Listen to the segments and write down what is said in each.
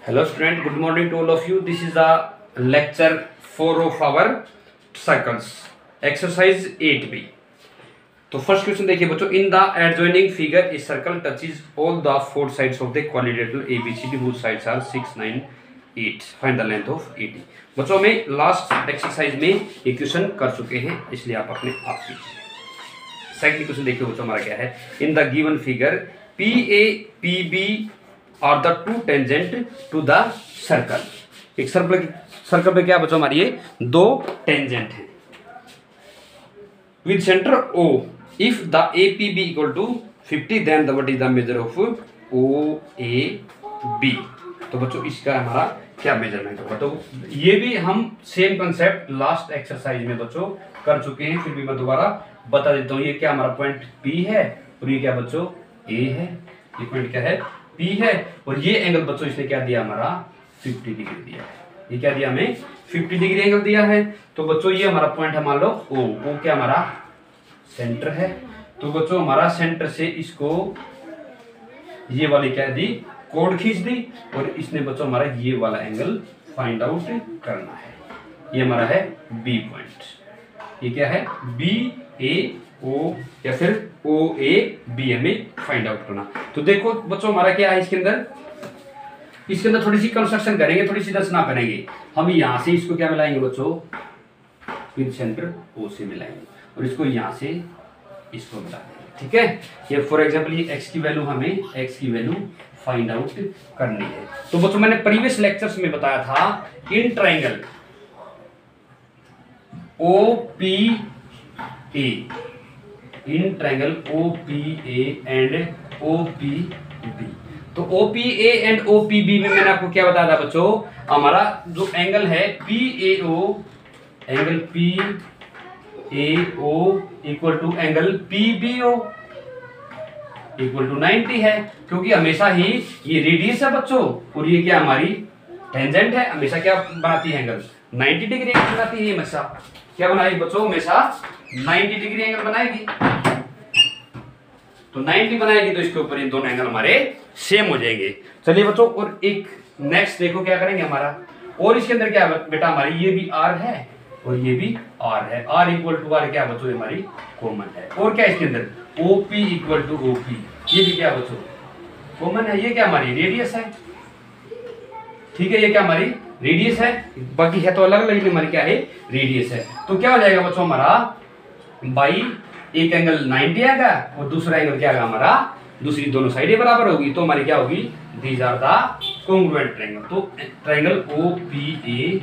Hello student, good morning to all of you. This is the lecture 4 of our circles. Exercise 8b. तो first question देखिए बच्चों, in the adjoining figure a circle touches all the four sides of the quadrilateral ABCD whose sides are 6, 9, 8. Find the length of AD. बच्चों में last exercise में ये question कर चुके हैं, इसलिए आप अपने आप कीजिए. सेकंड क्वेश्चन देखिए बच्चों, हमारा क्या है. In the given figure P A P B are the two tangent to the circle. एक सर्कल पे क्या बच्चों हमारी ये दो टेंजेंट है with centre O. If the A P B equal to 50 then what is the measure of O A B. तो बच्चों इसका हमारा क्या मेजरमेंट होगा. तो ये भी हम सेम कंसेप्ट लास्ट एक्सरसाइज में बच्चों कर चुके हैं, फिर भी मैं दोबारा बता देता हूँ. ये क्या हमारा पॉइंट पी है और ये क्या बच्चों ए है. ये पॉइंट क्या है पी है और ये एंगल बच्चों इसने क्या दिया हमारा 50 डिग्री दिया है. ये क्या दिया हमें 50 डिग्री एंगल दिया है. तो बच्चों ये हमारा पॉइंट है, मान लो ओ क्या हमारा सेंटर है. तो बच्चों हमारा सेंटर से इसको ये वाली क्या दी कोड खींच दी और इसने बच्चों हमारा ये वाला एंगल फाइंड आउट करना है. ये हमारा है बी पॉइंट. ये क्या है बी ए ओ या फिर ओ ए बी हमें फाइंड आउट करना. तो देखो बच्चों हमारा क्या है, इसके अंदर थोड़ी सी कंस्ट्रक्शन करेंगे, थोड़ी सी रचना करेंगे. हम यहाँ से इसको क्या मिलाएंगे बच्चों विद सेंटर ओ से मिलाएंगे और इसको यहाँ से इसको मिला देंगे. ठीक है. ये फॉर एग्जाम्पल ये एक्स की वैल्यू हमें एक्स की वैल्यू फाइंड आउट करनी है. तो बच्चों मैंने प्रीवियस लेक्चर्स में बताया था in triangle O P A, in triangle O P A and O P B. तो O P A and O P B में मैंने आपको क्या बताया था बच्चों, हमारा जो एंगल है P A O, angle P A O equal to angle P B O equal to 90 है, क्योंकि हमेशा ही ये रेडियस है बच्चों और ये क्या हमारी टेंजेंट है. हमेशा क्या बनाती है एंगल 90 डिग्री एंगल बनाती है. हमेशा क्या बनाएगी बच्चों, हमेशा 90 डिग्री एंगल बनाएगी. तो 90 बनाएगी तो इसके ऊपर ये दोनों एंगल हमारे सेम हो जाएंगे. चलिए बच्चों और एक नेक्स्ट देखो क्या करेंगे हमारा, और इसके अंदर क्या बेटा हमारी ये भी आर है और ये भी आर है. आर इक्वल टू आर क्या बच्चों हमारी कॉमन है. और क्या इसके अंदर O P equal to O P, ये भी क्या बच्चों कॉमन है. ये क्या हमारी रेडियस है. ठीक है, ये क्या हमारी रेडियस है. बाकी है तो अलग अलग, हमारी क्या है रेडियस है. तो क्या हो जाएगा बच्चों हमारा बाई एक एंगल 90 आएगा और दूसरा एंगल क्या आएगा हमारा, दूसरी दोनों साइडें बराबर होगी तो हमारी क्या होगी these are the congruent triangle. तो triangle O P A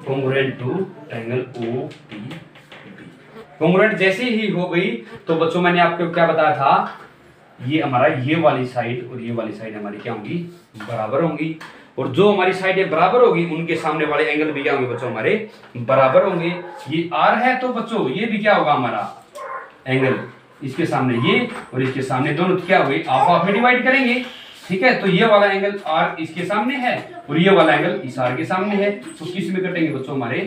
congruent to triangle O P B. Congruent जैसे ही हो गई तो बच्चों मैंने आपको क्या बताया था, ये हमारा ये वाली साइड और ये वाली साइड हमारी क्या होंगी बराबर होंगी. और जो हमारी साइडें बराबर होगी उनके सामने वाले एंगल भी क्या होंगे बच्चों हमारे बराबर होंगे. ये आर है तो बच्चों ये भी क्या होगा हमारा एंगल, इसके सामने ये और इसके सामने दोनों क्या हो गए हाफ हाफ में डिवाइड करेंगे. ठीक है. तो ये वाला एंगल आर इसके सामने है और ये वाला एंगल इस आर के सामने है. तो किस में कटेंगे बच्चों हमारे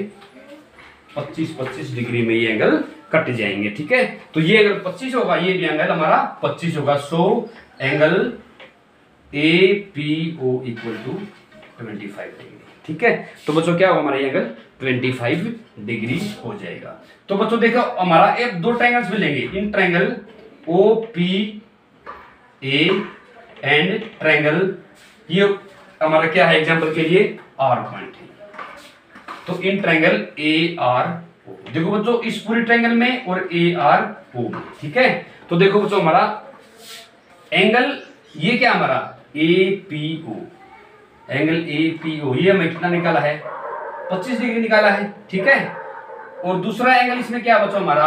25 डिग्री में ये एंगल कट जाएंगे. ठीक है. तो ये एंगल 25 होगा, ये भी एंगल हमारा 25 होगा. So angle A P O equal to 25 degree. ठीक है. तो बच्चों क्या होगा हमारा एंगल 25 डिग्री हो जाएगा. तो बच्चों देखो हमारा एक दो ट्रायंगल्स मिलेंगे in triangle O P A and triangle, ये हमारा क्या है एग्जांपल के लिए आर पॉइंट है. तो इन ट्रायंगल ए आर ओ, देखो बच्चों इस पूरी ट्रायंगल में और ए आर ओ में. ठीक है. तो देखो बच्चों हमारा एंगल ये क्या हमारा A P O, angle A P O ये हमें कितना निकाला है 25 डिग्री निकाला है. ठीक है. और दूसरा एंगल इसमें क्या बच्चों हमारा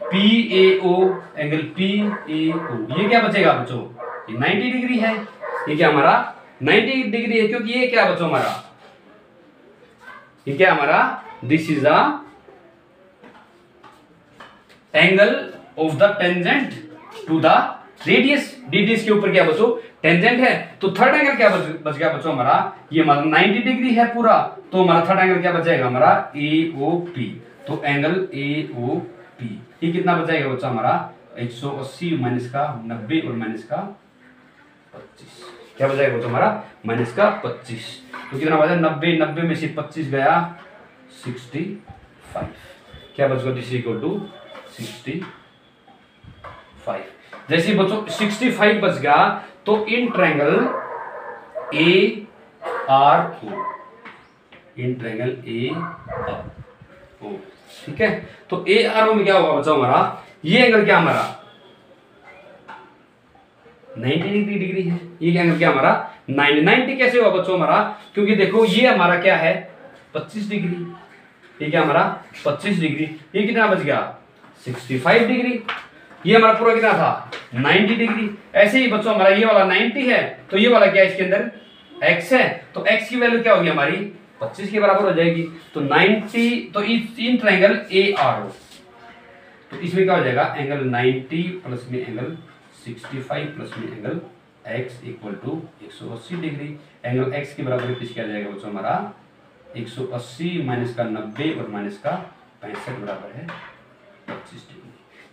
P A O, angle P A O, ये क्या बचेगा बच्चों ये 90 डिग्री है. ये क्या हमारा 90 डिग्री है, क्योंकि ये क्या बच्चों हमारा ये क्या हमारा this is the angle of the tangent to the radius. Radius के ऊपर क्या बच्चों टेंजेंट है. तो थर्ड एंगल क्या बच गया बच्चों हमारा, ये हमारा 90 डिग्री है पूरा. तो हमारा थर्ड एंगल क्या बचेगा हमारा ए ओ पी. तो एंगल ए ओ पी ये कितना बचेगा बच्चों हमारा 180 माइनस का 90 और माइनस का 25. क्या बच जाएगा तो हमारा -25। तो कितना बचा 90, 90 में से 25 गया 65, क्या बच गया दिस इक्वल टू 65। जैसे बच्चों 65 बच गया तो in triangle A R O, in triangle A R O, ठीक है। तो ए आर ओ में क्या होगा बच्चों हमारा, ये एंगल क्या हमारा 90 डिग्री है, ये एंगल क्या हमारा 90 कैसे हुआ बच्चों हमारा, क्योंकि देखो ये हमारा क्या है 25 डिग्री, ये क्या हमारा 25 डिग्री, ये कितना बच गया 65 डिग्री, ये हमारा पूरा कितना था 90 डिग्री। ऐसे ही बच्चों हमारा ये वाला 90 है तो ये वाला क्या है इसके अंदर x है, तो x की वैल्यू क्या होगी हमारी 25 के बराबर हो जाएगी। तो 90 तो इन ट्रायंगल ए आर ओ, तो इसमें क्या हो जाएगा एंगल 90 प्लस में एंगल 65 प्लस में angle x equal to 180 degree. Angle x के बराबर किसके आ जाएगा बच्चों हमारा 180 माइनस का 90 और माइनस का 65 बराबर है 25 डिग्री।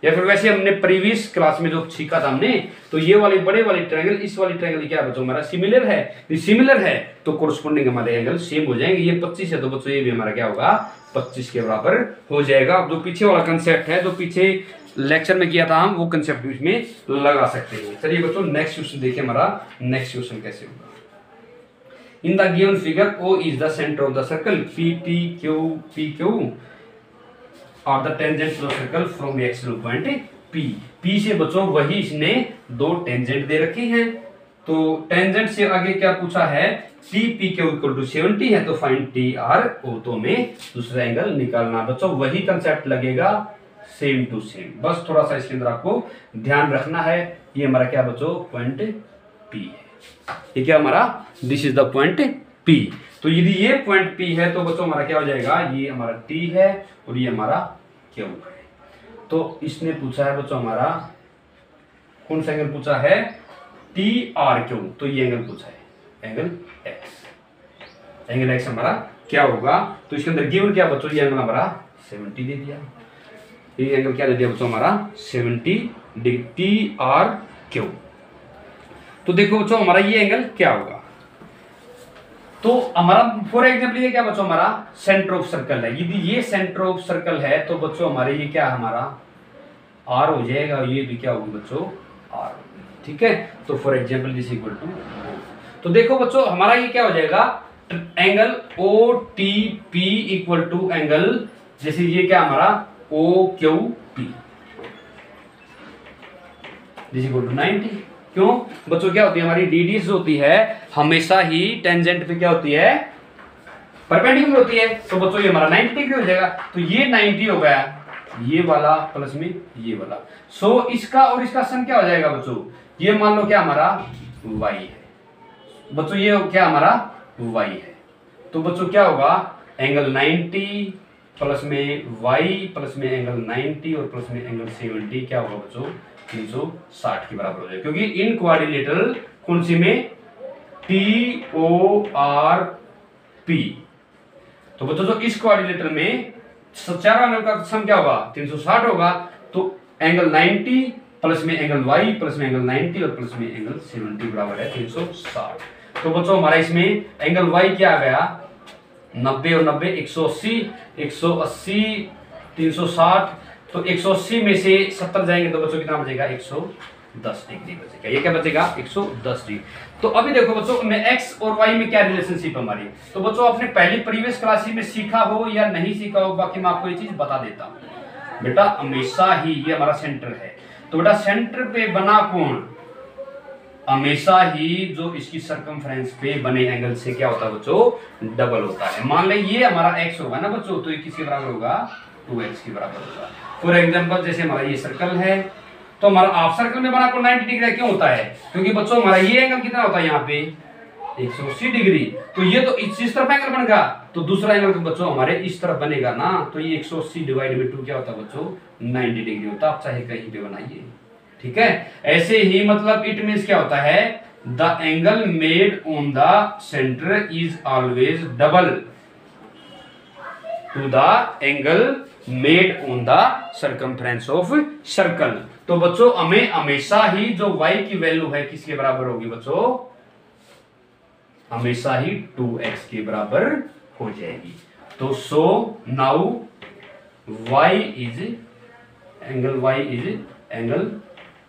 या फिर वैसे हमने प्रीवियस क्लास में जो सीखा था हमने, तो ये वाले बड़े वाले ट्रायंगल इस वाली ट्रायंगल क्या बच्चों हमारा सिमिलर है, ये सिमिलर है तो कोरस्पोंडिंग हमारे एंगल सेम हो जाएंगे। ये 25 है तो बच्चों ये भी हमारा क्या होगा 25 के बराबर हो जाएगा। जो पीछे वाला कंसेप्ट है जो पीछे लेक्चर में किया था हम, वो कंसेप्ट इसमें लगा सकते हैं। चलिए बच्चों नेक्स्ट क्वेश्चन देखिए, हमारा नेक्स्ट क्वेश्चन कैसे होगा। In the given figure O is the centre of the circle PQ और the tangent to the circle from x to point P से बच्चों वही इसने दो टेंजेंट दे रखे हैं, तो टेंजेंट से आगे क्या पूछा है TPQ इक्वल टू 70 है तो फाइंड TRO, तो में दूसरा एंगल निकालना। बच्चों वही कंसेप्ट लगेगा सेम टू सेम, बस थोड़ा सा इसके अंदर आपको ध्यान रखना है। ये हमारा क्या बच्चों पॉइंट P है, ये क्या हमारा this is the point P। तो यदि ये पॉइंट P है तो बच्चों हमारा क्या हो जाएगा, ये हमारा T है और ये हमारा Q है। तो इसने पूछा है बच्चों हमारा कौन सा एंगल पूछा है TRQ, तो ये एंगल पूछा है एंगल X। एंगल X हमारा क्या होगा, तो इसके अंदर गिवन क्या बच्चों, ये एंगल हमारा 70 दे दिया, ये एंगल क्या दे दिया बच्चों हमारा 70 डिग्री TRQ। तो देखो बच्चों हमारा ये एंगल क्या होगा, तो हमारा फॉर एग्जाम्पल ये क्या बच्चों हमारा सेंटर ऑफ सर्कल है। यदि ये सेंटर ऑफ सर्कल है तो बच्चों हमारे ये क्या हमारा R हो जाएगा, और ये भी क्या होगी बच्चों R, ठीक है। तो for example this equal to, तो देखो बच्चों हमारा ये क्या हो जाएगा angle OTP equal to angle, जैसे ये क्या हमारा OQP दिस इक्वल टू 90। क्यों बच्चों क्या होती है हमारी DDS होती है हमेशा ही टेंजेंट पे क्या होती है परपेंडिकुलर होती है, तो बच्चों ये हमारा 90 डिग्री हो जाएगा। तो ये 90 हो गया ये वाला प्लस में ये वाला, सो इसका और इसका सम क्या हो जाएगा बच्चों, ये मान लो क्या हमारा y है बच्चों, ये क्या हमारा y है। तो बच्चों क्या होगा एंगल 90 प्लस में y प्लस में एंगल 90 और प्लस में एंगल 70 क्या होगा बच्चों 360 के बराबर हो जाएगा, क्योंकि इन क्वाड्रिलेटरल कौन सी में TORP। तो बच्चों जो इस क्वाड्रिलेटरल में चारों एंगल का सम क्या होगा 360 होगा, तो एंगल 90 प्लस में एंगल y प्लस में एंगल 90 और प्लस में एंगल 70 बराबर है 360। तो बच्चों हमारा इसमें एंगल y क्या आ गया 90 और 90 180 360, तो 180 में से 70 जाएंगे तो बच्चों कितना बचेगा 110 डिग्री बचेगा, ये क्या बचेगा 110 डिग्री। तो अभी देखो बच्चों में x और y में क्या रिलेशनशिप हमारी, तो बच्चों आपने पहली प्रीवियस क्लास में सीखा हो या नहीं सीखा हो, बाकी मैं आपको ये चीज बता देता हूँ बेटा। हमेशा ही ये हमारा सेंटर है, तो बेटा सेंटर पे बना कोण हमेशा ही जो इसकी सरकमफ्रेंस पे बने एंगल से क्या होता है बच्चों डबल होता है। मान ले ये हमारा x होगा ना बच्चों, तो ये किसके बराबर होगा 2x के बराबर होगा। फॉर एग्जांपल जैसे हमारा ये सर्कल है, तो हमारा हाफ सर्कल में बना कोण 90 डिग्री क्यों होता है, क्योंकि बच्चों हमारा ये एंगल कितना होता है यहाँ पे 180 डिग्री, तो ये तो इस तरफ एंगल बनेगा, तो दूसरा एंगल तो बच्चों हमारे इस तरफ बनेगा ना, तो ये 180 डिवाइड बाई 2 क्या होता है बच्चों 90 डिग्री होता है। आप चाहे कहीं पे बनाइए, ठीक है। ऐसे ही मतलब इट मींस क्या होता है the angle made on the centre is always double two the angle made on the circumference of circle. तो बच्चों हमें हमेशा ही जो y की वैल्यू है किसके बराबर होगी बच्चों, हमेशा ही 2x के बराबर हो जाएगी। तो so now y is angle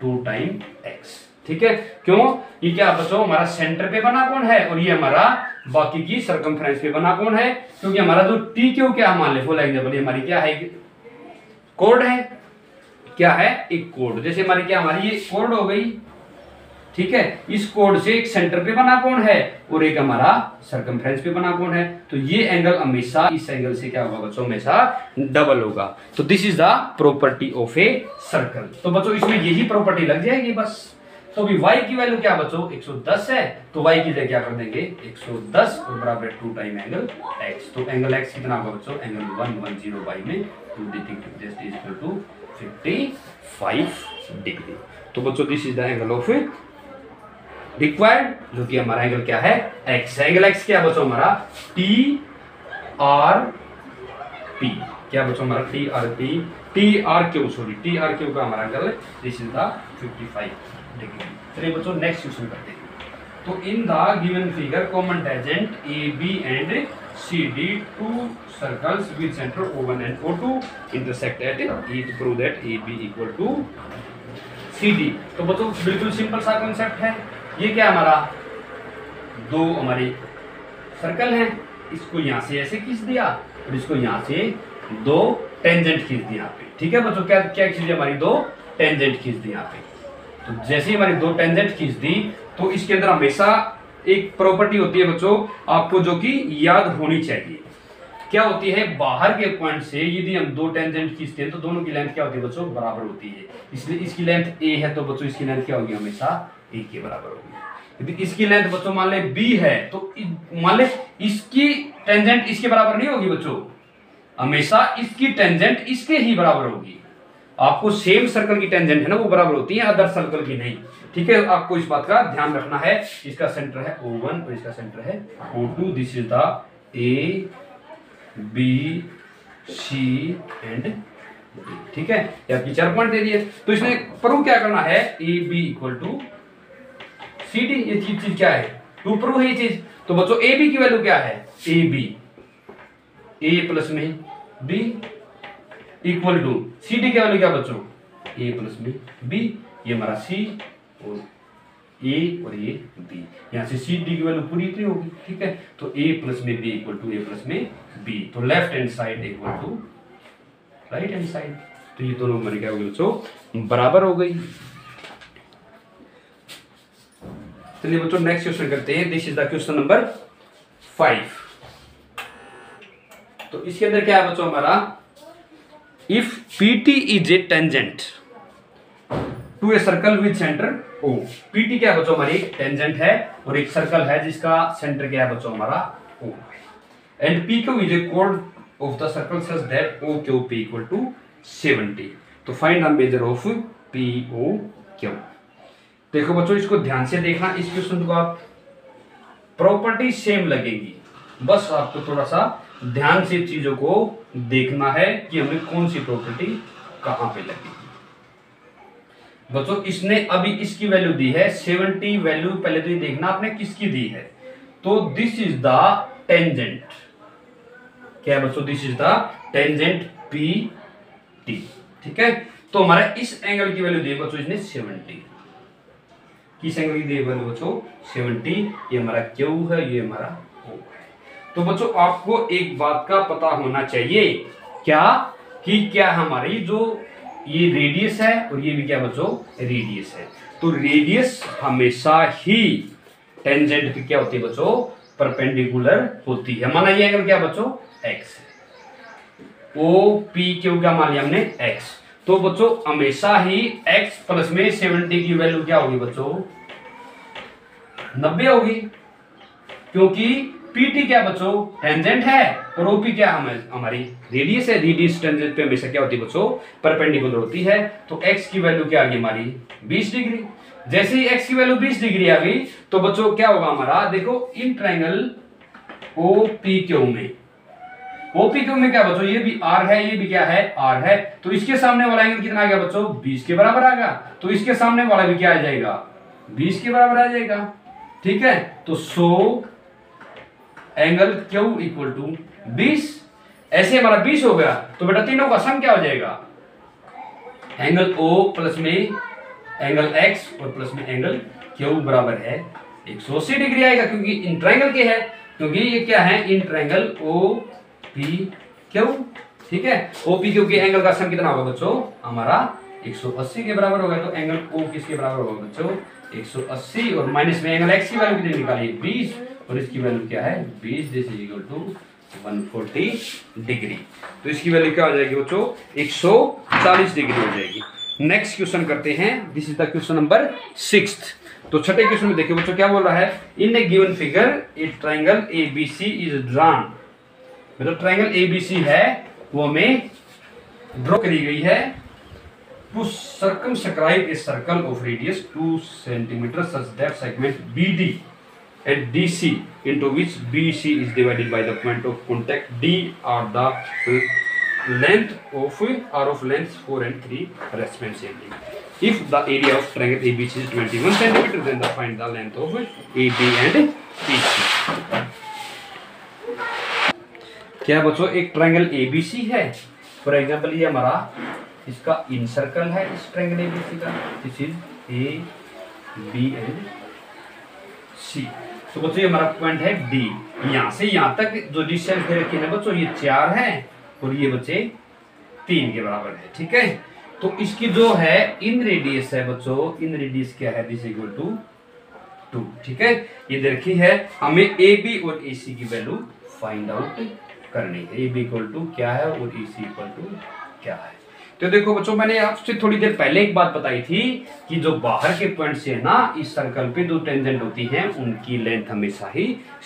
2 time x। ठीक है, क्यों? ये क्या बच्चों हमारा सेंटर पे बना कौन है और ये हमारा बाकी की सर्कमफ्रेंस पे बना कौन है, क्योंकि हमारा जो टी क्यू क्या मान ले फॉर एग्जांपल ये हमारी क्या है, कोड है, क्या है, एक कोड। जैसे हमारी क्या, हमारी ये कोड हो गई। ठीक है, इस कोड से एक सेंटर पे बना कौन है और एक हमारा सर्कमफ्रेंस पे बना कौन है। तो ये एंगल हमेशा इस एंगल से क्या होगा बच्चों, हमेशा डबल होगा। तो this is the property of a circle. तो बच्चों इसमें यही प्रॉपर्टी लग जाएगी बस। तो अभी y की वैल्यू क्या बच्चों 110 है, तो y की जगह क्या कर देंगे 110 और बराबर 2 टाइम एंगल x। तो एंगल x कितना होगा बच्चों, एंगल 110 बाई में 2 just is equal to 55 degree. तो बच्चों this is the angle of required, जो कि हमारा एंगल क्या है x। एंगल x क्या बच्चों हमारा TRP, क्या बच्चों हमारा TRQ का हमारा angle this is the 55 degree. चलिए बच्चों नेक्स्ट क्वेश्चन करते हैं। तो इन the given figure common tangent AB and CD, to circles with centre O1 and O2 intersect at E to prove that AB equal to CD। तो बच्चों बिल्कुल simple सा concept है। ये क्या हमारा दो हमारे सर्कल हैं, इसको यहाँ से ऐसे खींच दिया और इसको यहाँ से दो टेंजेंट खींच दिया यहाँ पे। ठीक है बच्चों, क्या क्या खींच दिया, हमारी दो टेंजेंट खींच दी यहाँ पे। तो जैसे ही हमारी दो टेंजेंट खींच दी तो इसके अंदर हमेशा एक प्रॉपर्टी होती है बच्चों आपको जो कि याद होनी चाहिए। क्या होती है, बाहर के पॉइंट से यदि हम दो टेंजेंट खींचते हैं तो दोनों की लेंथ क्या होती है बच्चों, बराबर होती है। इसलिए इसकी लेंथ a है तो बच्चों इसकी लेंथ क्या होगी, हमेशा a के बराबर होगी। यदि इसकी लेंथ बच्चों मान ले b है तो मान ले इसकी टेंजेंट इसके बराबर नहीं होगी बच्चों, हमेशा इसकी टेंजेंट इसके ही बराबर होगी। आपको सेम सर्कल की टेंजेंट है ना वो बराबर होती है, अदर सर्कल की नहीं। ठीक है, आपको इस बात का ध्यान रखना है। इसका सेंटर है O1 और इसका सेंटर है O2। This is the A B C and D। ठीक है, ये आपकी 4 पॉइंट दे दिए। तो इसमें प्रूव क्या करना है, AB इक्वल टू CD। ये चीज क्या है, टू प्रूव है ये चीज। तो बच्चों AB की वैल्यू क्या है, AB A प्लस में B इक्वल टू CD की वैल्यू क्या बच्चों, A प्लस में B। ये हमारा C और A और ये B। यहाँ से CD की वैल्यू पूरी इतनी होगी। ठीक है, तो A प्लस में B equal to A plus में B। तो left hand side equal to right hand side. तो ये दोनों हमारी क्या होगी बच्चों, बराबर हो गई। चलिए बच्चों नेक्स्ट क्वेश्चन करते हैं। This is the question number 5। तो इसके अंदर क्या है बच्चों हमारा, if PT is a tangent to a circle with center O। PT क्या है बच्चों, हमारी टेंजेंट है और एक सर्कल है जिसका सेंटर क्या है बच्चों हमारा O। And PQ is a chord of the circle such that OQP equal to 70। तो find the measure of POQ। देखो बच्चों इसको ध्यान से देखना, इस क्वेश्चन को आप प्रॉपर्टी सेम लगेगी, बस आपको थोड़ा सा ध्यान से चीजों को देखना है कि हमें कौन सी प्रॉपर्टी कहां पे लगेगी। बच्चों इसने अभी इसकी वैल्यू दी है 70 वैल्यू, पहले तो ये देखना आपने किसकी दी है। तो दिस इज द टेंजेंट, क्या है बच्चों, this is the tangent PT। ठीक है, तो हमारा इस एंगल की वैल्यू दी है बच्चों इसने 70। किस एंगल की दी है वैल्यू बच्चों 70। ये हमारा Q है, ये हमारा O है। तो बच्चों आपको एक बात का पता होना चाहिए, क्या कि क्या हमारी जो ये रेडियस है और ये भी क्या बच्चों रेडियस है। तो रेडियस हमेशा ही टेंजेंट पे क्या होती है बच्चों, परपेंडिकुलर होती है। माना ये एंगल क्या बच्चों x है, OPQ क्या मान लिया हमने x। तो बच्चों हमेशा ही x प्लस में 70 की वैल्यू क्या होगी बच्चों 90 होगी, क्योंकि PT क्या बच्चों टेंजेंट है और OP क्या हमारी रेडियस है। रेडियस टेंजेंट पे हमेशा क्या होती है बच्चों परपेंडिकुलर होती है। तो x की वैल्यू क्या आ गई हमारी 20 डिग्री। जैसे ही x की वैल्यू 20 डिग्री आ गई तो बच्चों क्या होगा हमारा, देखो इन ट्रायंगल OPQ में क्या बच्चों ये भी R है, ये भी क्या है R है। तो इसके सामने वाला एंगल कितना आ गया बच्चों 20 के बराबर आ गया। तो इसके सामने वाला भी क्या आ जाएगा 20 के बराबर आ जाएगा। ठीक है, तो 100 एंगल क्यू इक्वल टू 20। ऐसे हमारा 20 हो गया तो बेटा तीनों का सम क्या हो जाएगा, एंगल ओ प्लस में एंगल एक्स और प्लस में एंगल क्यू बराबर है 180 डिग्री आएगा, क्योंकि इन ट्रायंगल के है, क्योंकि ये क्या है in triangle O P Q. ठीक है, ओ पी क्यू के एंगल का सम कितना होगा बच्चों, हमारा 180 के बराबर होगा। तो एंगल ओ किसके बराबर होगा बच्चों, 180 और माइनस में एंगल एक्स की वैल्यू कितनी निकाली 20 और इसकी वैल्यू क्या है 20, this is equal to 140 degree. तो इसकी वैल्यू क्या हो जाएगी बच्चों, 140 डिग्री हो जाएगी। नेक्स्ट क्वेश्चन करते हैं, this is the question number 6। तो छठे क्वेश्चन में देखिए बच्चों क्या बोल रहा है, in a given figure a triangle ABC is drawn. मतलब ट्रायंगल एबीसी है वो हमें ड्रॉ करी गई है to circumscribe a circle of radius 2 cm such that segment BD and DC into which BC is divided by the point of contact D are the length of lengths 4 and 3 respectively. If the area of triangle ABC is 21 cm, then find the length of AB and BC. क्या बच्चों, एक triangle ABC है, for example ये हमारा इसका in circle है, इस triangle ABC का, this is A B and C. तो बच्चों ये हमारा पॉइंट है डी, यहाँ से यहाँ तक जो डिस्टेंस दे रखी है बच्चों ये 4 है और ये बच्चे 3 के बराबर है। ठीक है, तो इसकी जो है इन रेडियस है बच्चों, इन रेडियस क्या है, दिस इक्वल टू 2। ठीक है, ये दे रखी है, हमें ए बी और ए सी की वैल्यू फाइंड आउट करनी है। ए बी इक्वल टू क्या है और ए सी इक्वल टू क्या है। तो देखो बच्चों मैंने आपसे थोड़ी देर पहले एक बात बताई थी कि जो बाहर के पॉइंट से ना इस सर्कल पे जो टेंजेंट होती हैं उनकी लेंथ हमेशा ही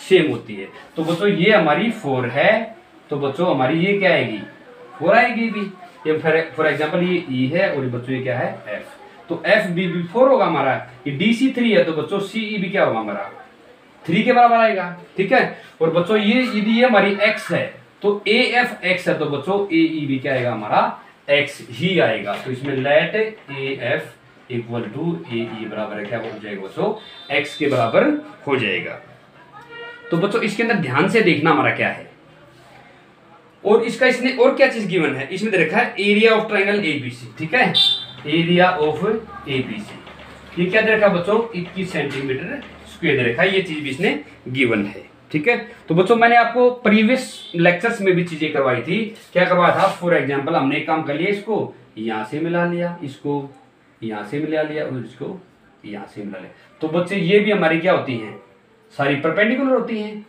सेम होती है। तो बच्चों ये हमारी 4 है, तो बच्चों हमारी ये क्या आएगी 4 आएगी भी। ये फॉर एग्जांपल ये ई है और बच्चों ये क्या है एफ, तो एफ बी भी 4 होगा हमारा। ये डी सी 3 है तो बच्चों सी ई भी क्या होगा हमारा 3 के बराबर आएगा। ठीक है, और बच्चों ये यदि ये हमारी एक्स है तो ए एफ एक्स है तो बच्चों ए ई भी क्या आएगा हमारा एक्स ही आएगा। तो इसमें let A F equal to A E बराबर है क्या हो जाएगा बच्चों एक्स के बराबर हो जाएगा। तो बच्चों इसके अंदर ध्यान से देखना हमारा क्या है, और इसका इसने और क्या चीज गिवन है, इसमें दे रखा है एरिया ऑफ ट्रायंगल एबीसी। ठीक है, एरिया ऑफ एबीसी ये क्या दे रखा बच्चों 21 सेंटीमीटर स्क्वायर दे रखा है, ये चीज भी इसने गिवन है। ठीक है, तो बच्चों मैंने आपको प्रीवियस लेक्चर्स में भी चीजें करवाई थी। क्या करवाया था, फॉर एग्जांपल हमने एक काम कर लिया, इसको यहां से मिला लिया, इसको यहां से मिला लिया और इसको यहां से मिला लिया। तो बच्चे ये भी हमारी क्या होती हैं सारी परपेंडिकुलर होती हैं,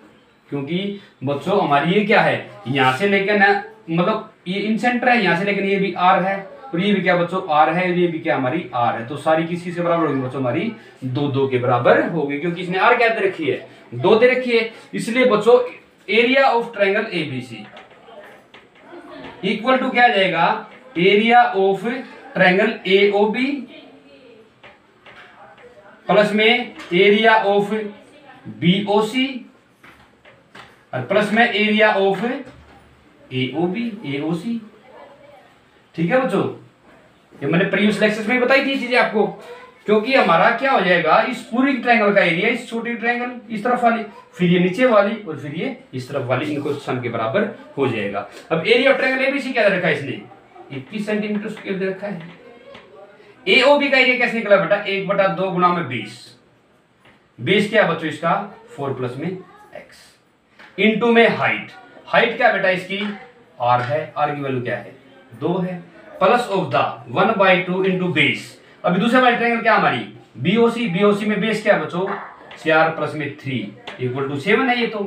क्योंकि बच्चों हमारी ये क्या है यहाँ से लेकर ना मतलब ये इन सेंटर है, यहाँ से लेकर ये भी आर है और ये भी क्या बच्चों आर है, ये भी क्या हमारी आर है। तो सारी किसी से बराबर होगी बच्चों हमारी 2 के बराबर होगी, क्योंकि इसने आर क्या दे रखी है 2 दे रखी है। इसलिए बच्चों area of triangle ABC equal to क्या आ जाएगा area of triangle AOB plus में एरिया ऑफ बीओसी और प्लस में एरिया ऑफ एओबी एओसी। ठीक है बच्चों, ये मैंने प्रीवियस लेक्चर्स में बताई थी चीजें आपको, क्योंकि हमारा क्या हो जाएगा इस पूरी ट्रायंगल का एरिया इस छोटी ट्रायंगल इस तरफ वाली, फिर ये नीचे वाली और फिर ये इस तरफ वाली, इनको सम के बराबर हो जाएगा। अब एरिया ऑफ ट्रायंगल एबीसी क्या दे रखा है इसने 21 सेंटीमीटर स्क्वायर दे रखा है। एओबी का एरिया कैसे निकला बेटा 1/2 गुना में 20, 20 क्या बच्चों इसका 4 प्लस में एक्स इंटू में हाइट, हाइट क्या बेटा इसकी आर है, आर की वैल्यू क्या है 2 है, plus of the 1/2 into base. अभी दूसरे वाली ट्रायंगल क्या हमारी बीओसी, बीओसी में बेस क्या है बच्चों 4 प्लस में 3 इक्वल टू 7 है ये तो,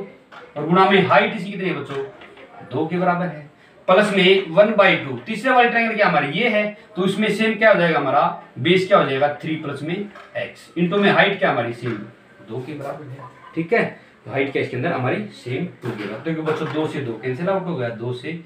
और गुणा में हाइट इसकी कितनी है बच्चों 2 के बराबर है, प्लस में 1/2 तीसरे वाली ट्रायंगल क्या हमारी ये है, तो इसमें सेम क्या हो जाएगा हमारा बेस क्या हो जाएगा 3 प्लस में एक्स इंटू में हाइट क्या हमारी सेम 2 के बराबर है। ठीक है, तो हाइट क्या इसके अंदर हमारी सेम 2 के बराबर, तो बच्चों 2 से 2 कैंसिल आउट हो गया, 2 से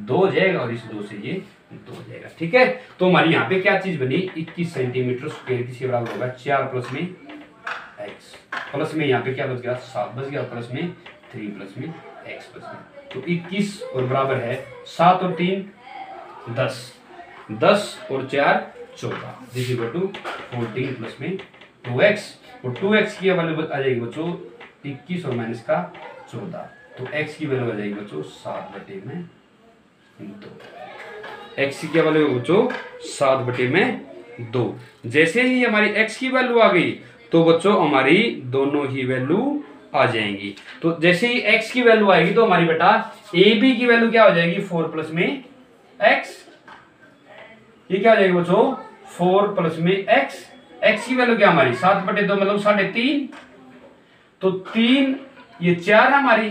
2 जाएगा और इस 2 से ये 2 जाएगा। ठीक है, तो हमारी यहाँ पे क्या चीज बनी 21 सेंटीमीटर स्क्वायर किसके बराबर होगा 4 प्लस में एक्स, प्लस में यहाँ पे क्या बच गया 7 बच गया, प्लस में 3 प्लस में एक्स बच गया, तो 21 और बराबर है 7 और 3 10, 10 और 4 14, दिस इक्वल टू 14 प्लस में 2x, और 2x की वैल्यू आ जाएगी बच्चों 21 और माइनस का 14, तो x की वैल्यू आ जाएगी बच्चों 7/2। x की क्या वैल्यू है बच्चों 7/2। जैसे ही हमारी x की वैल्यू आ गई तो बच्चों हमारी दोनों ही वैल्यू आ जाएंगी। तो जैसे ही x की वैल्यू आएगी तो हमारी बेटा ab की वैल्यू क्या हो जाएगी 4 प्लस में x। ये क्या हो जाएगी बच्चों 4 प्लस में x। x की वैल्यू क्या हमारी 7/2 मतलब 3.5। तो 3 ये 4 है हमारी,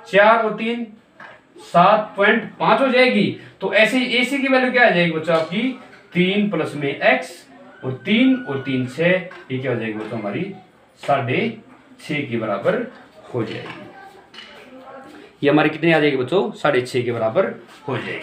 4 और 3 7.5 हो जाएगी। तो ऐसे ही ac की वैल्यू क्या आ जाएगी बच्चों आपकी 3 प्लस में x और 3 और 3 6। ये क्या हो जाएगी बच्चों हमारी 6.5 के बराबर हो जाएगी। ये हमारी कितनी आ जाएगी बच्चों 6.5 के बराबर हो जाएगी।